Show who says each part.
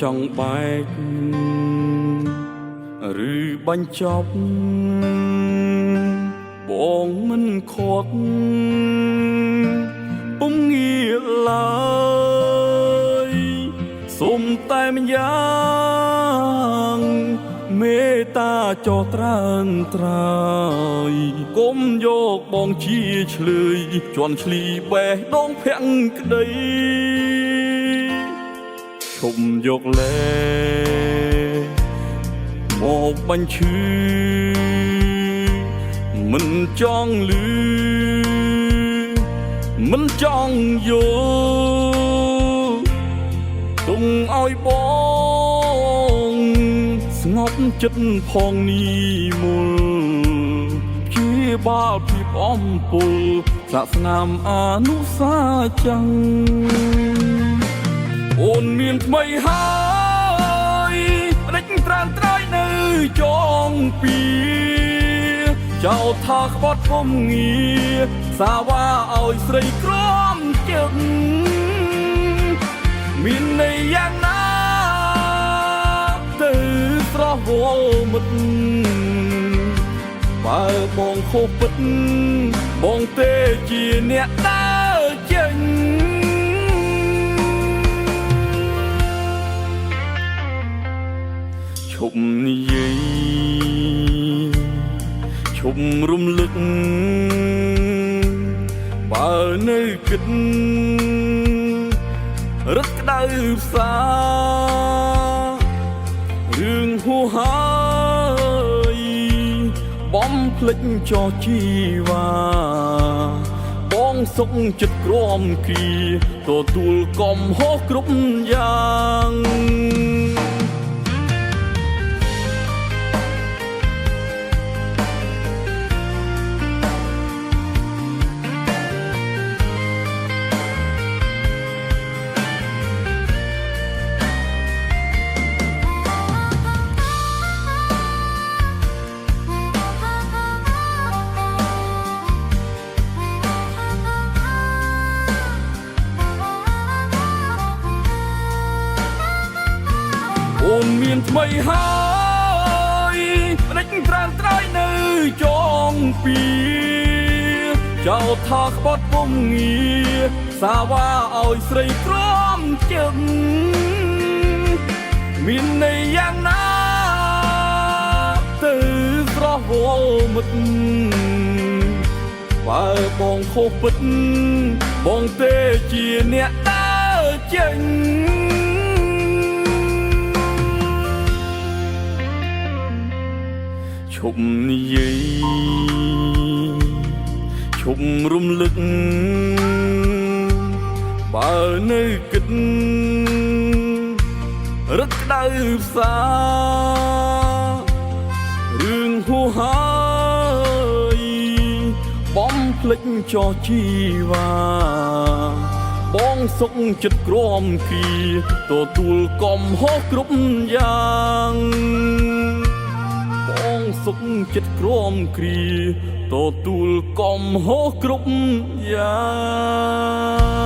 Speaker 1: ចង់បែកឬបញ្ចប់បងមិនខត់ពុំងាកឡើយសូមតែម្យ៉ាងមេត្តាចោត្រើនត្រើយកុំយកបងជាឆ្លើយជន់ឈ្លីបេះដងភាំងក្តីឈុំយកលែមកបញ្ឈឺមិនចង់លឺមិនចង់យល់ទុំឲ្យបងស្ងប់ចិត្តផងនេះមុលជាបាល់ពីអំពុលសាសនាមអនុសាចឹងអូនមានថ្មីហើយដេចត្រានត្រៃនៅចងពីចោលថាក្បត់ពុំងារសាវ៉ាឲ្យស្រីក្រំចិត្តមានន័យយ៉ាងណាទៅស្រស់វល់មិត្តបើបងខុសពិតបងទេជាអ្នកដើរចេញឈប់និយាយឈប់រំលឹកបើនៅគិតរឹកក្តៅផ្សារឿងហួហើយបំភ្លេចចោះជីវ៉ាបងសុខចិត្តក្រំគ្រាទទួលកំហុសគ្រប់យ៉ាងអូនមានថ្មីហើយដេចត្រានត្រៃនៅចងពីចោលថាក្បត់ពុំងារសាវ៉ាឲ្យស្រីក្រំចិត្តមានន័យយ៉ាងណាទៅស្រស់វល់មិត្តបើបងខុសពិតបងទេជាអ្នកដើរចេញឈប់និយាយឈប់រំលឹកបើនៅគិតរឹកក្តៅផ្សារឿងហួហើយបំភ្លេចចោះជីវ៉ាបងសុខចិត្តក្រំគ្រាទទួលកំហុសគ្រប់យ៉ាងបងសុខចិត្តក្រំគ្រាទទួលកំហុសគ្រប់យ៉ាង